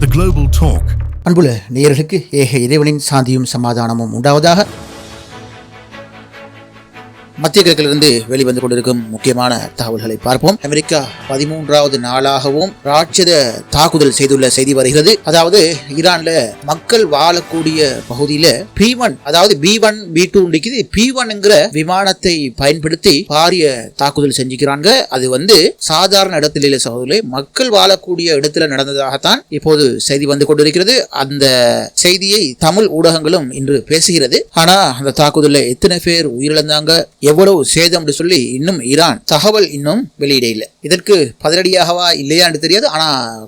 The Global Talk. அன்புள்ள நேயர்களுக்கு ஏக இறைவனின் சாந்தியும் சமாதானமும் உண்டாவதாக. மத்திய கிழக்கிலிருந்து வெளிவந்து கொண்டிருக்கும் முக்கியமான தகவல்களை பார்ப்போம். அமெரிக்கா 13வது நாளாகவும் ராட்சத தாக்குதல் செய்துள்ள செய்தி வருகிறது. அதாவது ஈரான்ல மக்கள் வாழக்கூடிய பகுதியில P1 அதாவது B1 B2 P1 விமானத்தை பயன்படுத்தி பாரிய தாக்குதல் செஞ்சுக்கிறாங்க. அது சாதாரண இடத்துல இல்ல சகோதரர்களே, மக்கள் வாழக்கூடிய இடத்துல நடந்ததாகத்தான் இப்போது செய்தி வந்து கொண்டிருக்கிறது. அந்த செய்தியை தமிழ் ஊடகங்களும் இன்று பேசுகிறது. ஆனா அந்த தாக்குதல்ல எத்தனை பேர் உயிரிழந்தாங்க, எவ்வளவு சேதம் சொல்லி இன்னும் ஈரான் தகவல் இன்னும் வெளியிட இல்லை. இதற்கு பதிலடியாகவா இல்லையா என்று தெரியாது. ஆனா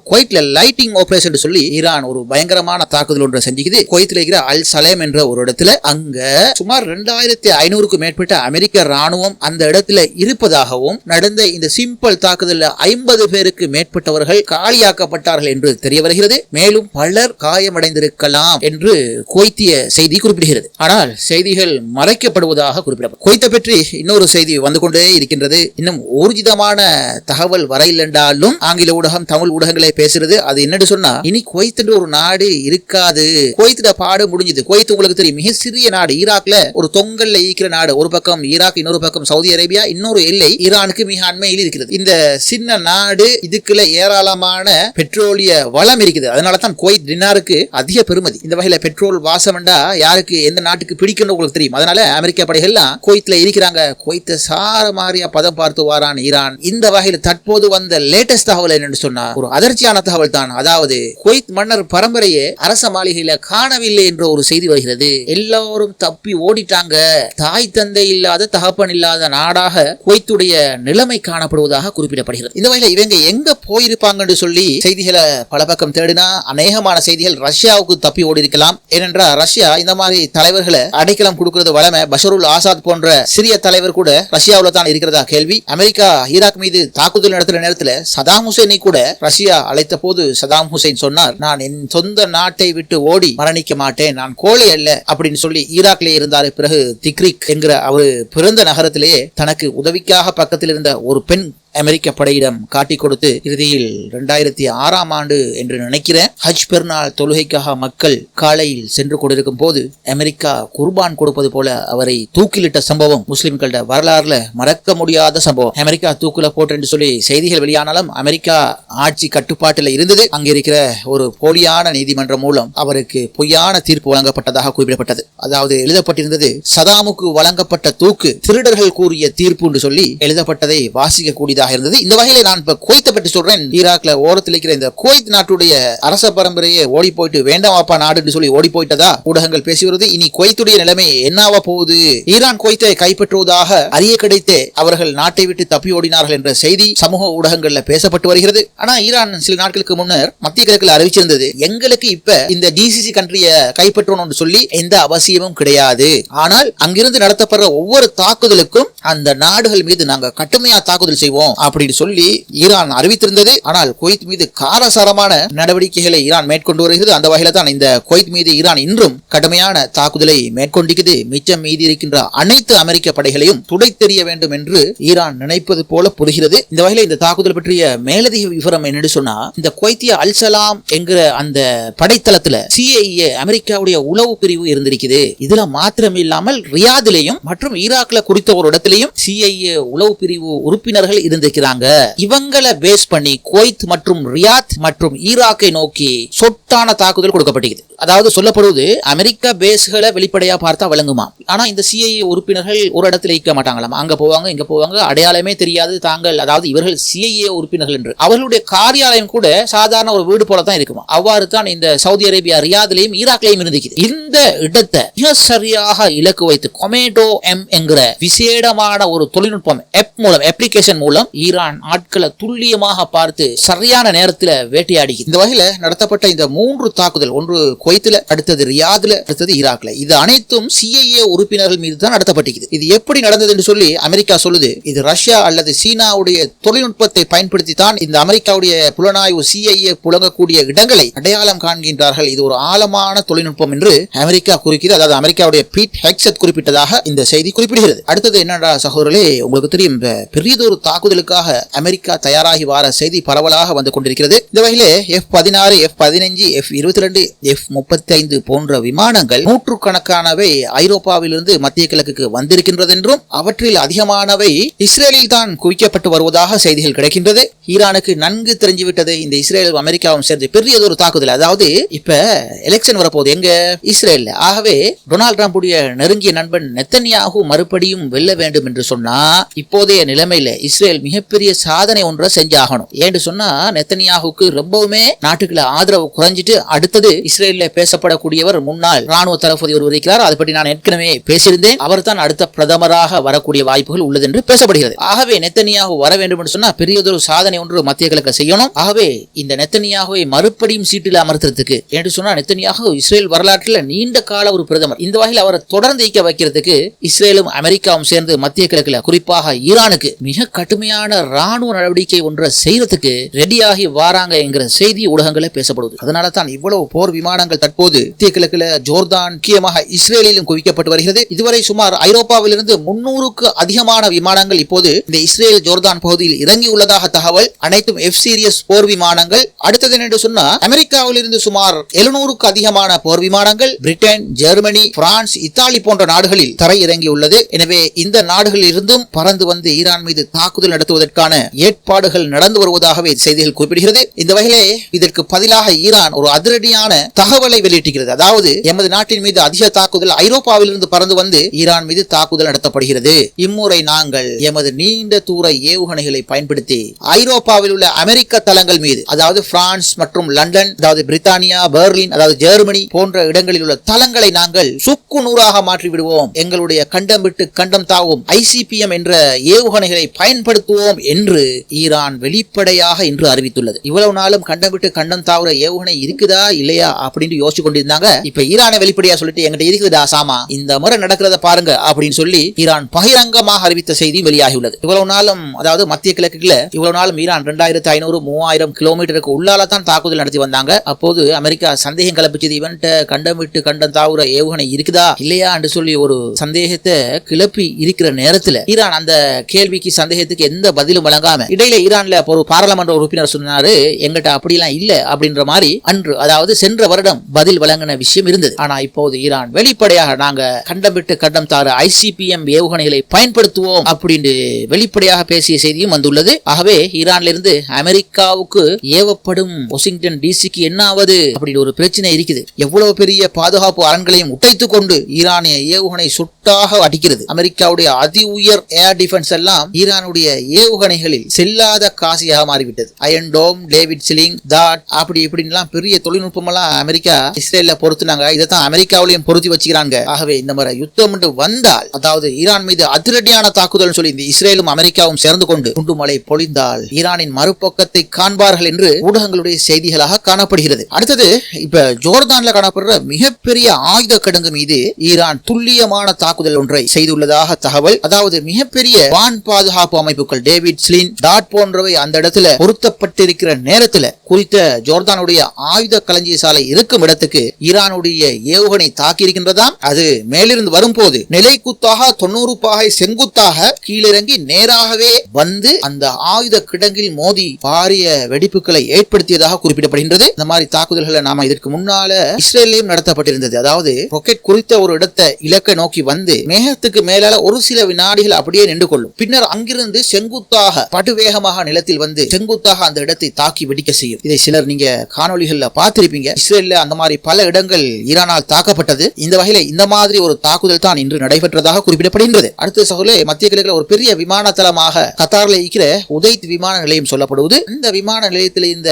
குவைத்ல லைட்டிங் ஆபரேஷன் சொல்லி ஈரான் ஒரு பயங்கரமான தாக்குதல் ஒன்றை செஞ்சுக்குது. குவைத்ல இருக்கிற அல் சலேம் என்ற ஒரு இடத்துல அங்க சுமார் 2500க்கும் மேற்பட்ட அமெரிக்க ராணுவம் அந்த இடத்துல இருப்பதாகவும், நடந்த இந்த சிம்பிள் தாக்குதல்ல 50 பேருக்கு மேற்பட்டவர்கள் காலியாக்கப்பட்டார்கள் என்று தெரிய வருகிறது. மேலும் பலர் காயமடைந்திருக்கலாம் என்று குவைத்திய செய்தி குறிப்பிடுகிறது. ஆனால் செய்திகள் மறைக்கப்படுவதாக குறிப்பிடப்படும். குவைத்தை பற்றி இன்னொரு செய்தி வந்து கொண்டே இருக்கின்றது. இன்னும் ஊர்ஜிதமான தகவல் வரையில் என்றாலும் ஆங்கில ஊடகம் தமிழ் ஊடகங்களே பேசுறது. அது என்னன்னு சொன்னா, இனி குவைத் என்ற ஒரு நாடு இருக்காது, குவைத்திட பாடு முடிஞ்சது. குவைத் உங்களுக்கு தெரியும், மிக சிறிய நாடு. ஈராக்ல ஒரு தொங்கல்ல ஈக்கிற நாடு. ஒரு பக்கம் ஈராக், இன்னொரு பக்கம் சவுதி அரேபியா, இன்னொரு எல்லை ஈரானுக்கு மிக அண்மையில் இருக்கிறது. இந்த சின்ன நாடு இதுக்குள்ள ஏராளமான பெட்ரோலிய வளம் இருக்குது. அதனாலதான் குவைத் டினாருக்கு அதிக பெருமதி. இந்த வகையில பெட்ரோல் வாசம்டா யாருக்கு எந்த நாட்டுக்கு பிடிக்கணும் உங்களுக்கு தெரியும். அதனால அமெரிக்க படைகள்லாம் குவைத்ல இருக்கிறாங்க. குவைத்தை சார மாறியா பதம் பார்த்து வாரான் ஈரான். இந்த வகையில் தற்போது வந்த லேட்டஸ்ட் தகவல் என்னன்னு சொன்னா, ஒரு அதிர்ச்சியான தகவல் தான். அதாவது குவைத் மன்னர் பரம்பரையே அரச மாளிகையில காணவில்லை என்ற ஒரு செய்தி வருகிறது. எல்லாரும் தப்பி ஓடிட்டாங்க. தாய் தந்தை இல்லாத, தகப்பன் இல்லாத நாடாக குவைத்துடைய நிலைமை காணப்படுவதாக குறிப்பிடப்படுகிறது. இந்த வகையில இவங்க எங்க போயிருப்பாங்கன்னு சொல்லி செய்திகளை பல பக்கம் தேடினா அநேகமான செய்திகள் ரஷ்யாவுக்கு தப்பி ஓடி இருக்கலாம். ஏனென்றால் ரஷ்யா இந்த மாதிரி தலைவர்களை அடைக்கலம் கொடுக்கிறது வளமை. பஷருல் ஆசாத் போன்ற சிறிய தலைவர் கூட ரஷ்யாவில் தான் இருக்கிறதா கேள்வி. அமெரிக்கா ஈராக் மீது தாக்குதல் நடத்துற நேரத்தில் சதாம் ஹுசைனை கூட ரஷ்யா அழைத்த போது சதாம் ஹுசைன் சொன்னார், நான் என் சொந்த நாட்டை விட்டு ஓடி மரணிக்க மாட்டேன், நான் கோழை அல்ல அப்படின்னு சொல்லி ஈராக்லே இருந்தார். பிறகு திக்ரிக் என்கிற அவர் பிறந்த நகரத்திலேயே தனக்கு உதவிக்காக பக்கத்தில் இருந்த ஒரு பெண் அமெரிக்க படையிடம் காட்டி கொடுத்து இறுதியில் 2006ஆம் ஆண்டு என்று நினைக்கிறேன் ஹஜ் பெருநாள் தொழுகைக்காக மக்கள் காலையில் சென்று கொண்டிருக்கும் போது அமெரிக்கா குர்பான் கொடுப்பது போல அவரை தூக்கிலிட்ட சம்பவம் முஸ்லிம்களோட வரலாறுல மறக்க முடியாத சம்பவம். அமெரிக்கா தூக்குல போட்டு என்று சொல்லி செய்திகள் வெளியானாலும் அமெரிக்கா ஆட்சி கட்டுப்பாட்டில் இருந்தது. அங்கே இருக்கிற ஒரு போலியான நீதிமன்றம் மூலம் அவருக்கு பொய்யான தீர்ப்பு வழங்கப்பட்டதாக குறிப்பிடப்பட்டது. அதாவது எழுதப்பட்டிருந்தது, சதாமுக்கு வழங்கப்பட்ட தூக்கு திருடர்கள் கூறிய தீர்ப்பு என்று சொல்லி எழுதப்பட்டதை வாசிக்கக்கூடியதாக இருந்தது. இந்த வகையில நான் இப்ப குவைத்தை பற்றி சொல்றேன். ஈராக்ல ஓரத்தில் இருக்கிற இந்த குவைத் நாட்டுடைய அரச பரம்பரையே ஓடி போயிட்டு வேண்டாமாப்பா நாடுன்னு சொல்லி ஓடி போயிட்டதா ஊடகங்கள் பேசி வருது. இனி குவைத்துடைய நிலைமை என்னாவா போகுது? ஈரான் குவைத்தை கைப்பற்றுவதாக அறிய கிடைத்தே அவர்கள் நாட்டை விட்டு தப்பி ஓடினார்கள் என்ற செய்தி சமூக ஊடகங்கள்ல பேசப்பட்டு வருகிறது. ஆனா ஈரான் சில நாட்களுக்கு முன்னர் மத்திய கிழக்கில் அறிவிச்சிருந்தது, எங்களுக்கு இப்ப இந்த GCC கண்ட்ரிய கைப்பற்றணும்னு சொல்லி எந்த அவசியமும் கிடையாது. ஆனால் அங்கிருந்து நடத்தப்படுற ஒவ்வொரு தாக்குதலுக்கும் அந்த நாடுகள் மீது நாங்க கடுமையா தாக்குதல் செய்வோம் அப்படின்னு சொல்லி ஈரான் அறிவித்திருந்தது. ஆனால் குவைத் மீது காரசாரமான நடவடிக்கைகளை ஈரான் மேற்கொண்டு வருகிறது. அந்த வகையில தான் இந்த குவைத் மீது ஈரான் இன்றும் கடுமையான தாக்குதலை மேற்கொண்டிருக்கிறது. மிச்சம் மீதி இருக்கின்ற அனைத்து அமெரிக்க படைகளையும் துடை தெரிய வேண்டும் என்று ஈரான் நினைப்பது போல புரிகிறது. இந்த வகையில இந்த தாக்குதல் பற்றிய மேலதிக விவரம் என்னன்னு சொன்னா, இந்த குவைத்திய அல் சலாம் என்கிற அந்த படைத்தளத்துல CIA அமெரிக்காவுடைய உளவு பிரிவு இருந்திருக்குது. இதுல மாத்திரம் இல்லாமல் ரியாதிலையும் மற்றும் ஈராக்ல குறித்த ஒரு இடத்திலையும் CIA உளவு பிரிவு உறுப்பினர்கள் இருந்திருக்கிறாங்க. இவங்களை பேஸ் பண்ணி குவைத் மற்றும் ரியாத் மற்றும் ஈராக்கை நோக்கி சொட்டான தாக்குதல் கொடுக்கப்பட்டது. அதாவது சொல்லப்படுவது, அமெரிக்கா பேஸ்களை வெளிப்படையா பார்த்தா வழங்குமா, ஆனா இந்த CIA உறுப்பினர்கள் ஒரு இடத்துல இருக்க மாட்டாங்களாம். அங்க போவாங்க, இங்க போவாங்க, அடையாளமே தெரியாது தாங்கள், அதாவது இவர்கள் CIA உறுப்பினர்கள் என்று. அவர்களுடைய காரியாலயம் கூட சாதாரண ஒரு வீடு போல தான் இருக்குமா. அவ்வாறு தான் இந்த சவுதி அரேபியா ரியாதிலையும் ஈராக்லையும் இருந்துச்சு. இந்த இடத்தை மிக சரியாக இலக்கு வைத்து கொமேடோ M என்கிற விசேடமான ஒரு தொழில்நுட்பம் அப்ளிகேஷன் மூலம் ஈரான் ஆட்களை துல்லியமாக பார்த்து சரியான நேரத்தில் வேட்டையாடி இந்த வகையில நடத்தப்பட்ட இந்த 3 தாக்குதல், ஒன்று குவைத்துல, அடுத்தது ரியாத்ல, அடுத்தது ஈராக்ல, இது அனைத்தும் CIA உறுப்பினர்கள் மீது தான் நடத்தப்பட்டிருக்கிறது. இது எப்படி நடந்தது என்று சொல்லி அமெரிக்கா சொல்லுது, இது ரஷ்யா அல்லது சீனாவுடைய தொழில்நுட்பத்தை பயன்படுத்தி தான் இந்த அமெரிக்காவுடைய புலனாய்வு CIA புழங்கக்கூடிய இடங்களை அடையாளம் காண்கின்றார்கள். இது ஒரு ஆழமான தொழில்நுட்பம் என்று அமெரிக்கா குறிக்கிறது. அதாவது அமெரிக்காவுடைய பீட் ஹெக்ஸட் குறிப்பிட்டதாக இந்த செய்தி குறிப்பிடுகிறது. அடுத்தது என்னடா சகோதரர்களே, உங்களுக்கு தெரியும், பெரியதொரு தாக்குதல் தாக்குதலுக்காக அமெரிக்கா தயாராகி வார செய்தி பரவலாக வந்து கொண்டிருக்கிறது. இந்த வகையிலே F-16, F-15, F-22, F-35 போன்ற விமானங்கள் நூற்றுக்கணக்கானவை ஐரோப்பாவிலிருந்து மத்திய கிழக்குக்கு வந்திருக்கின்றது என்றும் அவற்றில் அதிகமானவை இஸ்ரேலில் தான் குவிக்கப்பட்டு வருவதாக செய்திகள் கிடைக்கின்றது. ஈரானுக்கு நன்கு தெரிஞ்சுவிட்டது இந்த இஸ்ரேல் அமெரிக்காவும் சேர்ந்து பெரியதொரு தாக்குதல். அதாவது இப்ப எலெக்ஷன் வரப்போகுது எங்க இஸ்ரேல்ல. ஆகவே டொனால்ட் ட்ரம்புடைய நெருங்கிய நண்பன் நெத்தன்யாகு மறுபடியும் வெல்ல வேண்டும் என்று சொன்னா இப்போதைய நிலைமையில இஸ்ரேல் மிகப்பெரிய சாதனை ஒன்றை செஞ்சாகணும். ஏன்னு சொன்னா நெத்தன்யாகுக்கு ரொம்பவுமே நாட்டுக்குள்ள ஆதரவு குறைஞ்சிட்டு அடுத்தது இஸ்ரேல்ல பேசப்படக்கூடியவர் முன்னாள் ராணுவ தளபதி ஒருவர் இருக்கிறார். அதை பற்றி நான் ஏற்கனவே பேசியிருந்தேன். அவர் தான் அடுத்த பிரதமராக வரக்கூடிய வாய்ப்புகள் உள்ளது என்று பேசப்படுகிறது. ஆகவே நெத்தன்யாகு வர வேண்டும் என்று சொன்னா பெரியதொரு சாதனை ஒன்று மத்திய கிழக்கு செய்யணும். ஆகவே இந்த நெத்தன்யாகுவை மறுபடியும் சீட்டில் அமர்த்துறதுக்கு என்று சொன்னா நெத்தன்யாகு இஸ்ரேல் வரலாற்றில் நீண்ட கால ஒரு பிரதமர். இந்த வகையில் அவரை தொடர்ந்து இயக்க வைக்கிறதுக்கு இஸ்ரேலும் அமெரிக்காவும் சேர்ந்து மத்திய கிழக்குல குறிப்பாக ஈரானுக்கு மிக கடுமையான ராணுவ நடவடிக்கை ஒன்றை செய்யறதுக்கு ரெடியாகி வாராங்க என்கிற செய்தி ஊடகங்களில் பேசப்படுது. அதனால தான் இவ்வளவு போர் விமானங்கள் தற்போது மத்திய கிழக்குல ஜோர்தான் முக்கியமாக இஸ்ரேலிலும் குவிக்கப்பட்டு வருகிறது. இதுவரை சுமார் ஐரோப்பாவிலிருந்து 300க்கு அதிகமான விமானங்கள் இப்போது இந்த இஸ்ரேல் ஜோர்தான் பகுதியில் இறங்கியுள்ளதாக தகவல். அனைத்தும் F சீரியஸ் போர் விமானங்கள். அடுத்தது என்று சொன்னா அமெரிக்காவிலிருந்து சுமார் 700க்கு அதிகமான போர் விமானங்கள் பிரிட்டன், ஜெர்மனி, பிரான்ஸ், இத்தாலி போன்ற நாடுகளில் தரை இறங்கியுள்ளது. எனவே இந்த நாடுகளில் இருந்தும் பறந்து வந்து ஈரான் மீது தாக்குதல் நடத்துவதற்கான ஏற்பாடுகள் நடந்து வருவதாகவே செய்திகள் குறிப்பிடுகிறது. இந்த வகையிலே இதற்கு பதிலாக ஈரான் ஒரு அதிரடியான தகவலை வெளியிட்டிருக்கிறது. அதாவது எமது நாட்டின் மீது அதிக தாக்குதல் ஐரோப்பாவிலிருந்து பறந்து வந்து ஈரான் மீது தாக்குதல் நடத்தப்படுகிறது. இம்முறை நாங்கள் எமது நீண்ட தூர ஏவுகணைகளை பயன்படுத்தி ஐரோப்பாவில் உள்ள அமெரிக்க தளங்கள் மீது, அதாவது பிரான்ஸ் மற்றும் லண்டன், அதாவது பிரித்தானியா, பெர்லின், அதாவது ஜெர்மனி போன்ற இடங்களில் உள்ள தளங்களை நாங்கள் சுக்கு நூறாக மாற்றி விடுவோம். எங்களுடைய கண்டம் விட்டு கண்டம் தாவும் ICBM என்ற ஏவுகணைகளை பயன்படுத்துவோம் என்று ஈரான் வெளிப்படையாக இன்று அறிவித்துள்ளது. இவ்வளவு நாளும் கண்டம் விட்டு கண்டம் தாவுற ஏவுகணை இருக்குதா இல்லையா அப்படின்னு யோசிச்சு கொண்டிருந்தாங்க. இப்ப ஈரானை வெளிப்படையா சொல்லிட்டு எங்கிட்ட இருக்குதா சாமா, இந்த முறை நடக்கிறத பாருங்க அப்படின்னு சொல்லி ஈரான் பகிரங்கமாக அறிவித்த செய்தி வெளியாகியுள்ளது. இவ்வளவு நாளும், அதாவது மத்திய கிழக்குல இவ்வளவு நாளும் ஈரான் 2500-3000 கிலோமீட்டருக்கு உள்ளால தான் தாக்குதல் நடத்தி வந்தாங்க. அப்போது அமெரிக்கா சந்தேகம் கிளப்பிச்சது, இவன்ட்ட கண்டம் விட்டு கண்டம் தாவுற ஏவுகணை இருக்குதா இல்லையா என்று சொல்லி ஒரு சந்தேகத்தை கிளப்பி இருக்கிற நேரத்தில் ஈரான் அந்த கேள்விக்கு சந்தேகத்துக்கு எந்த பதிலும் வழங்காம இடையில ஈரான்ல ஒரு பாராளுமன்ற உறுப்பினர் சொன்னாரு, எங்கிட்ட அப்படிலாம் இல்ல அப்படின்ற மாதிரி அன்று, அதாவது சென்ற வருடம் பதில் வழங்கின விஷயம் இருந்தது. ஆனா இப்போது ஈரான் வெளிப்படையாக நாங்க கண்டம் விட்டு கண்டம் தார ICBM ஏவுகணைகளை பயன்படுத்துவோம் அப்படின்னு வெளிப்படையாக பேசிய செய்தியும் வந்துள்ளது. ஆகவே ஈரான்ல இருந்து அமெரிக்காவுக்கு ஏவப்படும் வாஷிங்டன் டிசிக்கு என்ன ஆவது அப்படின்னு ஒரு பிரச்சனை இருக்குது. எவ்வளவு பெரிய பாதுகாப்பு அரண்களையும் உடைத்துக் கொண்டு ஈரானிய ஏவுகணை சுட்டாக அடிக்கிறது. அமெரிக்காவுடைய அதி உயர் ஏர் டிஃபென்ஸ் எல்லாம் ஈரானுடைய ஏவுகணைகளில் செல்லாத காசியாக மாறிவிட்டது. அயன் டோம், டேவிட் சிலிங், தாட் அப்படி இப்படின்லாம் பெரிய தொழில்நுட்பம் எல்லாம் அமெரிக்கா இஸ்ரேல்ல பொறுத்துனாங்க. இதைத்தான் அமெரிக்காவிலையும் பொருத்தி வச்சுக்கிறாங்க. ஆகவே இந்த மாதிரி யுத்தம் வந்தால், அதாவது ஈரான் மீது அதிரடியான தாக்குதல் சொல்லி இந்த இஸ்ரேலும் அமெரிக்காவும் சேர்ந்து கொண்டு குண்டுமலை பொழிந்தால் ஈரானின் மறுபக்கத்தை காண்பார்கள் என்று ஊடகங்களுடைய செய்திகளாக காணப்படுகிறது. அடுத்தது இப்ப ஜோர்தான்ல காணப்படுற மிகப்பெரிய ஆயுத கிடங்கு மீது ஈரான் துல்லியமான தாக்குதல் ஒன்றை செய்துள்ளதாக தகவல். அதாவது மிகப்பெரிய வான் பாதுகாப்பு அமைப்புகள் டேவிட் ஸ்லின், டாட் போன்றவை அந்த இடத்துல பொருத்தப்பட்டிருக்கிற நேரத்தில் குறித்த ஜோர்தானுடைய ஆயுத களஞ்சிய சாலை இருக்கும் இடத்துக்கு ஈரானுடைய ஏவுகணை தாக்கி இருக்கின்றதாம். அது மேலிருந்து வரும்போது நிலை குத்தாக 90 பாகை செங்குத்தாக கீழிறங்கி நேராகவே வந்து அந்த ஆயுத கிடங்கில் மோதி பாரிய வெடிப்புகளை ஏற்படுத்தியதாக குறிப்பிடப்படுகின்றது. இந்த மாதிரி தாக்குதல்களை நாம இதற்கு முன்னால இஸ்ரேலிலும் நடத்தப்பட்டிருந்தது. அதாவது ராக்கெட் குறித்த ஒரு இடத்தை இலக்கை நோக்கி வந்து மேகத்துக்கு மேலால ஒரு சில வினாடிகள் அப்படியே நின்று கொள்ளும். பின்னர் அங்கிருந்து செங்குத்தாக படுவேகமாக நிலத்தில் வந்து செங்குத்தாக அந்த இடத்தை தாக்கி வெடிக்க செய்யும். இதை சிலர் நீங்க காணொலிகள்ல பார்த்திருப்பீங்க. இஸ்ரேல்ல அந்த மாதிரி பல இடங்கள் ஈரானால் தாக்கப்பட்டது. இந்த வகையில இந்த மாதிரி ஒரு தாக்குதல் தான் இன்று நடைபெற்றதாக குறிப்பிடப்படுகின்றது. அடுத்த சகோதரே, மத்திய கிழக்குல ஒரு பெரிய விமான தளமாக கத்தார்ல இருக்கிற உதைத் விமான நிலையம் சொல்லப்படுவது. இந்த விமான நிலையத்தில் இந்த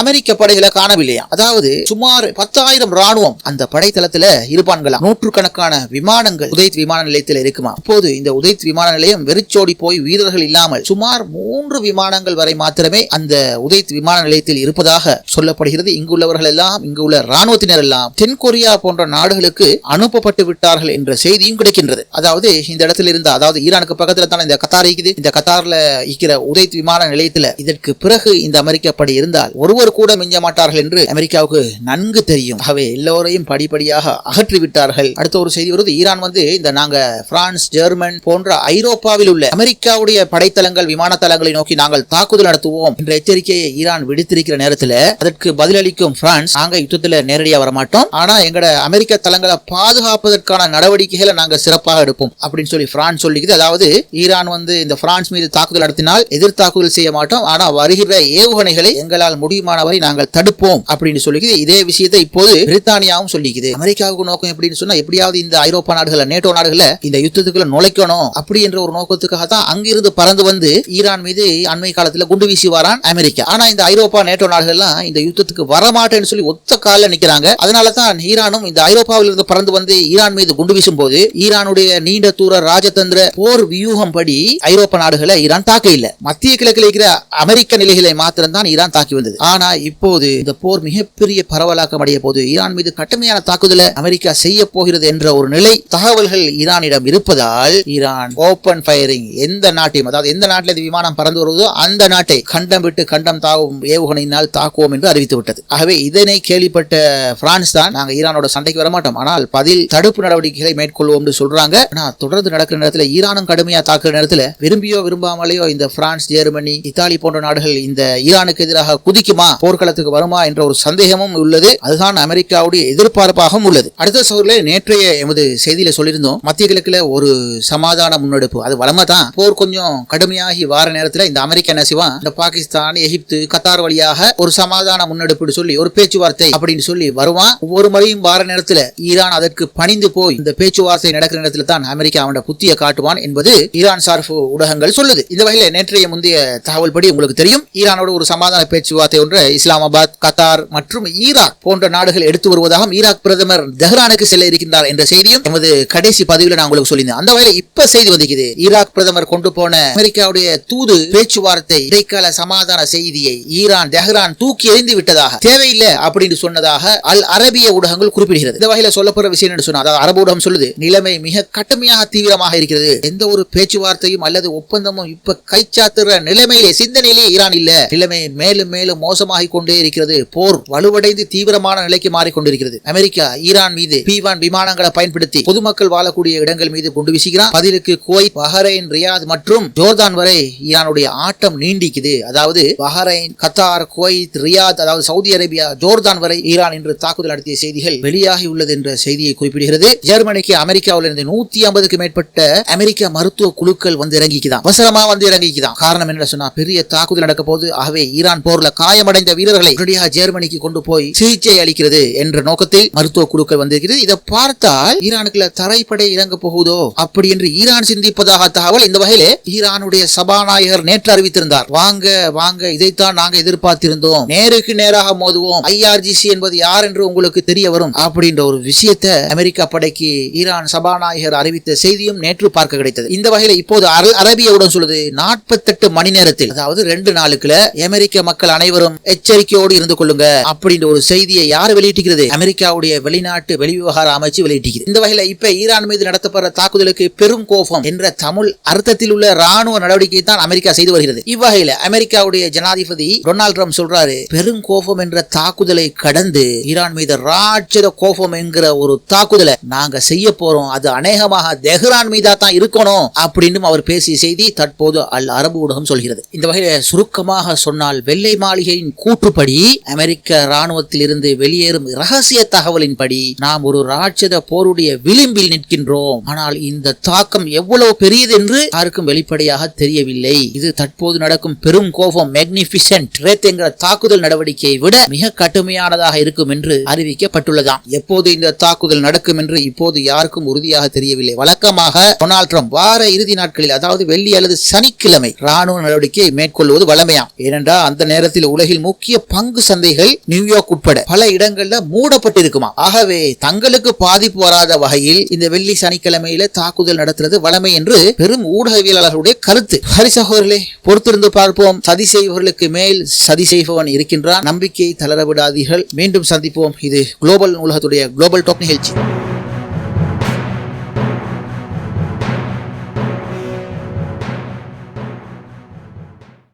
அமெரிக்க படைகளை காணவில்லையா? அதாவது சுமார் 10,000 ராணுவம் அந்த படைத்தளத்துல இருப்பான்களா. நூற்றுக்கணக்கான விமானங்கள் உதைத் விமான நிலையத்தில் இருக்குமா. அப்போது இந்த உதைத் விமான நிலையம் வெறிச்சோடி போய் வீரர்கள் இல்லாமல் சுமார் 3 விமானங்கள் வரை மாத்திரமே அந்த உதைத் விமான நிலையத்தில் இருப்பதாக சொல்லப்படுகிறது. இங்குள்ளவர்கள் எல்லாம், இங்குள்ள ராணுவத்தினர் எல்லாம் தென்கொரியா போன்ற நாடுகளுக்கு அனுப்பப்பட்டு விட்டார்கள் என்ற செய்தியும் கிடைக்கின்றது. அதாவது இந்த இடத்துல இருந்த, அதாவது ஈரானுக்கு பக்கத்துல தான் இந்த கத்தார் இருக்குது. இந்த கத்தார்ல இருக்கிற உதைத் விமான நிலையத்துல இதற்கு பிறகு இந்த அமெரிக்க படை இருந்தால் ஒருவர் கூட மிஞ்ச மாட்டார்கள் என்று அமெரிக்காவுக்கு நன்கு தெரியும். ஆகவே எல்லோரையும் படிப்படியாக அகற்றி விட்டார்கள். அடுத்த ஒரு செய்தி வருது, ஈரான் வந்து இந்த நாங்க பிரான்ஸ், ஜெர்மன் போன்ற ஐரோப்பாவில் உள்ள அமெரிக்காவுடைய படைத்தளங்கள் தளங்கள் விமான தளங்களை நோக்கி நாங்கள் தாக்குதல் நடத்துவோம் என்ற எச்சரிக்கையை ஈரான் விடுத்திருக்கிற நேரத்தில் அதற்கு பதிலளிக்கும் பிரான்ஸ், நாங்க யுத்தத்தில் நேரடியாக வரமாட்டோம், ஆனா எங்கட அமெரிக்க தளங்களை பாதுகாப்பதற்கான நடவடிக்கைகளை நாங்க சிறப்பாக எடுப்போம் அப்படின்னு சொல்லி பிரான்ஸ் சொல்லிக்குது. அதாவது ஈரான் இந்த பிரான்ஸ் மீது தாக்குதல் நடத்தினால் எதிர் தாக்குதல் செய்ய மாட்டோம், ஆனா வருகிற ஏவுகணைகளை எங்களால் முடியுமானவரை நாங்கள் தடுப்போம் அப்படின்னு சொல்லிக்குது. இதே விஷயத்தை இப்போது பிரித்தானியாவும் சொல்லிக்குது. அமெரிக்காவுக்கு நோக்கம் எப்படின்னு சொன்னா, எப்படியாவது இந்த ஐரோப்பா நாடுகள் நேட்டோ நாடுகளை இந்த யுத்தத்துக்குள்ள நுழைக்கணும் அப்படி என்ற ஒரு நோக்கத்துக்காக தான் அங்கிருந்து பறந்து வந்து ஈரான் மீது அண்மை காலத்தில் குண்டு வீசி வாரான் அமெரிக்கா. ஆனா இந்த ஐரோப்பா நேட்டோ நாடுகள்லாம் இந்த யுத்தத்துக்கு வரமாட்டேன்னு சொல்லி ஒத்த கால நிக்கிறாங்க. அதனால தான் ஈரானும் இந்த ஐரோப்பாவில் இருந்து பறந்து வந்து ஈரான் மீது குண்டு வீசும் போது ஈரானுடைய நீண்ட தூர ராஜதந்திர போர் வியூகம் படி ஐரோப்பா நாடுகளை ஈரான் தாக்க இல்ல, மத்திய கிழக்கில் இருக்கிற அமெரிக்க நிலைகளை மாத்திரம் தான் ஈரான் தாக்கி வந்தது. ஆனா இப்போது இந்த போர் மிகப்பெரிய பரவலாக்கம் அடைய போது ஈரான் மீது கடுமையான தாக்குதலை அமெரிக்கா செய்ய போகிறது என்ற ஒரு நிலை தகவல்கள் ஈரானிடம் இருப்பதால் ஈரான் ஓபன் ஃபயரிங் எந்த நாட்டையும், அதாவது எந்த நாட்டில் விமானம் பறந்து வருவதோ அந்த நாட்டை கண்டம் விட்டு கண்டம் தாவும் ஏவுகணையினால் தாக்குவோம் என்று அறிவித்து விட்டது. ஆகவே இதனை கேள்விப்பட்ட பிரான்ஸ் தான், நாங்க ஈரானோட சண்டைக்கு வரமாட்டோம், ஆனால் பதில் தடுப்பு நடவடிக்கைகளை மேற்கொள்வோம் என்று சொல்றாங்க. ஆனா தொடர்ந்து நடக்கிற நேரத்தில் ஈரானும் கடுமையா தாக்குற நேரத்தில் விரும்பியோ விரும்பாமலேயோ இந்த பிரான்ஸ், ஜெர்மனி, இத்தாலி போன்ற நாடுகள் இந்த ஈரானுக்கு எதிராக குதிக்குமா, போர்க்களத்துக்கு வருமா என்ற ஒரு சந்தேகமும் உள்ளது. அதுதான் அமெரிக்காவுடைய எதிர்பார்ப்பாகவும் உள்ளது. அடுத்த சூழலில் நேற்றைய எமது செய்தியில சொல்லியிருந்தோம், மத்திய கிழக்குல ஒரு சமாதான முன்னெடுப்பு, அது வளமா தான் போர் கொஞ்சம் கடுமையாகி வார நேரத்தில் இந்த அமெரிக்கா என்ன செய்வான், இந்த பாகிஸ்தான், எகிப்து, கத்தார் வழியாக ஒரு சமாதான முன்னெடுப்பு சொல்லி ஒரு பேச்சுவார்த்தை அப்படின்னு சொல்லி வருவான். ஒவ்வொரு முறையும் வார நேரத்தில் ஈரான் அதற்கு பணிந்து போய் இந்த பேச்சுவார்த்தை நடக்கிற நேரத்தில் தான் அமெரிக்கா அவனோட புத்திய காட்டுவான் என்பது ஈரான் சார்பு ஊடகங்கள் சொல்லுது. இந்த வகையில் நேற்றைய முந்தைய தகவல் படி உங்களுக்கு தெரியும், ஈரானோட ஒரு சமாதான பேச்சுவார்த்தை ஒன்று இஸ்லாமாபாத், கத்தார் மற்றும் ஈராக் போன்ற நாடுகள் எடுத்து வருவதாகவும் ஈராக் பிரதமர் தெஹ்ரானுக்கு செல்ல இருக்கின்றார் என்ற செய்தியும் எமது கடைசி பதிவில் நான் உங்களுக்கு சொல்லியிருந்தேன். அந்த வகையில் இப்ப செய்தி வந்திருக்குது, ஈராக் பிரதமர் கொண்டு போன அமெரிக்காவுடைய தூது பேச்சுவார்த்தை இடைக்கால சமாதான செய்தியை ஈரான் தெஹ்ரான் தூக்கி எறிந்து விட்டதாக, தேவையில்லை அப்படின்னு சொன்னதாக அல் அரபிய ஊடகங்கள் குறிப்பிடுகிறது. இந்த வகையில் சொல்லப்படுற விஷயம் என்று சொன்னா, அதாவது அரபு ஊடகம் சொல்லுது, நிலைமை மிக கடுமையாக தீவிரமாக இருக்கிறது, எந்த ஒரு பேச்சுவார்த்தையும் அல்லது ஒப்பந்தமும் இப்ப கைச்சாத்துற நிலைமையிலே சிந்தனையிலே ஈரான் இல்ல, நிலைமை மேலும் மேலும் மோசமாகிக் கொண்டே இருக்கிறது, போர் வலுவடைந்து தீவிரமான நிலைக்கு மாறிக்கொண்டிருக்கிறது. அமெரிக்கா ஈரான் மீது P-1 விமானங்களை பயன்படுத்தி பொதுமக்கள் வாழக்கூடிய இடங்கள் மீது குண்டு வீசுகிறான். பதிலுக்கு குவைத், பஹரைன், ரியாத் மற்றும் ஜோர்தான் வரை ஈரானுடைய ஆட்டம் நீண்டிக்குது. அதாவது பஹரைன், கத்தார், குவைத், ரியாத், அதாவது சவுதி அரேபியா, ஜோர்தான் வரை ஈரான் இன்று தாக்குதல் நடத்திய செய்திகள் வெளியாகி உள்ளது என்ற செய்தியை குறிப்பிடுகிறது. ஜெர்மனிக்கு அமெரிக்காவில் இருந்து 150க்கு மேற்பட்ட அமெரிக்க மருத்துவ குழுக்கள் இறங்கிக்குதான், அவசரமா இறங்கிக்குதான். காரணம் என்ன சொன்னா, பெரிய தாக்குதல் நடக்க போது, ஆகவே ஈரான் போர்ல காயமடைந்த வீரர்களை உடனடியாக ஜெர்மனிக்கு கொண்டு போய் சிகிச்சை அளிக்கிறது என்ற நோக்கத்தில் மருத்துவ குழுக்கள் வந்திருக்கிறது. இதை பார்த்தால் ஈரானுக்குள்ள தரைப்படை இறங்க போகுதோ அப்படி என்று ஈரான் சிந்திப்பதாக தகவல். இந்த வகையிலே ஈரானுடைய சபாநாயகர் நேற்று அறிவித்திருந்தார், வாங்க வாங்க, இதைத்தான் நாங்க எதிர்பார்த்திருந்தோம், நேருக்கு நேராக மோதுவோம், IRGC என்பது யார் என்று உங்களுக்கு தெரிய வரும் அப்படின்ற ஒரு விஷயத்தை அமெரிக்கா படைக்கு ஈரான் சபாநாயகர் அறிவித்த செய்தியும் நேற்று பார்க்க கிடைத்தது. இந்த வகையில் இப்போது அரபியவுடன் சொல்லுது, 48 மணி நேரத்தில், அதாவது 2 நாளுக்குள்ள அமெரிக்க மக்கள் அனைவரும் எச்சரிக்கையோடு இருந்து கொள்ளுங்க அப்படின்ற ஒரு செய்தியை யார் வெளியிட்டிருக்கிறது, அமெரிக்காவுடைய வெளிநாட்டு வெளிவிவகார அமைச்சு வெளியிட்டிருக்கிறது. இந்த வகையில் இப்ப ஈரான் மீது நடத்தப்படுற தாக்குதலுக்கு பெரும் கோபம் என்ற தமிழ் அர்த்தத்தில் உள்ள ராணுவ நடவடிக்கை தான் அமெரிக்கா செய்து வருகிறது. இவ்வகையில் அமெரிக்காவுடைய ஜனாதிபதி டொனால்ட் ட்ரம்ப் சொல்றாரு, பெரும் கோபம் என்ற தாக்குதலை கடந்து ஈரான் மீது ராட்சத கோபம் என்கிற ஒரு தாக்குதலை நாங்க செய்ய போறோம், அது அநேகமாக தெஹ்ரான் மீதா தான் இருக்கணும் அப்படின்னு அவர் பேசிய செய்தி தற்போது அல் அரபு ஊடகம் சொல்கிறது. இந்த வகையில் சுருக்கமாக சொன்னால், வெள்ளை மாளிகையின் கூற்றுப்படி அமெரிக்க ராணுவத்தில் இருந்து வெளியேறும் ரகசிய தகவலின்படி நாம் ஒரு ராட்சத போருடைய விளிம்பில் நிற்கின்றோம். ஆனால் இந்த தாக்கம் எவ்வளவு பெரியது என்று யாருக்கும் வெளிப்படையாக தெரியவில்லை. இது தற்போது நடக்கும் பெரும் கோபம் மேக்னிஃபிசென்ட் ரெத் என்கிற தாக்குதல் நடவடிக்கையை விட மிக கடுமையானதாக இருக்கும் என்று அறிவிக்கப்பட்டுள்ளதாம். எப்போது இந்த தாக்குதல் நடக்கும் என்று இப்போது யாருக்கும் உறுதியாக தெரியவில்லை. வழக்கமாக டொனால்ட் ட்ரம்ப் வார இறுதி நாட்களில், அதாவது வெள்ளி அல்லது சனிக்கிழமை ராணுவ நடவடிக்கையை மேற்கொள்வது வழமையாம். ஏனென்றால் அந்த நேரத்தில் உலகில் முக்கிய பங்கு சந்தைகள் நியூயார்க் உட்பட பல இடங்கள்ல மூடப்பட்டிருக்குமா. ஆகவே தங்களுக்கு பாதிப்பு வராத வகையில் இந்த வெள்ளி சனிக்கிழமையில தாக்குதல் நடத்துறது வழமை என்று பெரும் ஊடகவியலாளர்களுடைய கருத்து. ஹரி சகோதரர்களே, பொறுத்திருந்து பார்ப்போம். சதி செய்பவர்களுக்கு மேல் சதி செய்பவன் இருக்கின்றான். நம்பிக்கையை தளர விடாதீர்கள். மீண்டும் சந்திப்போம். இது குளோபல் உலகத்துடைய குளோபல் டாப் நிகழ்ச்சி.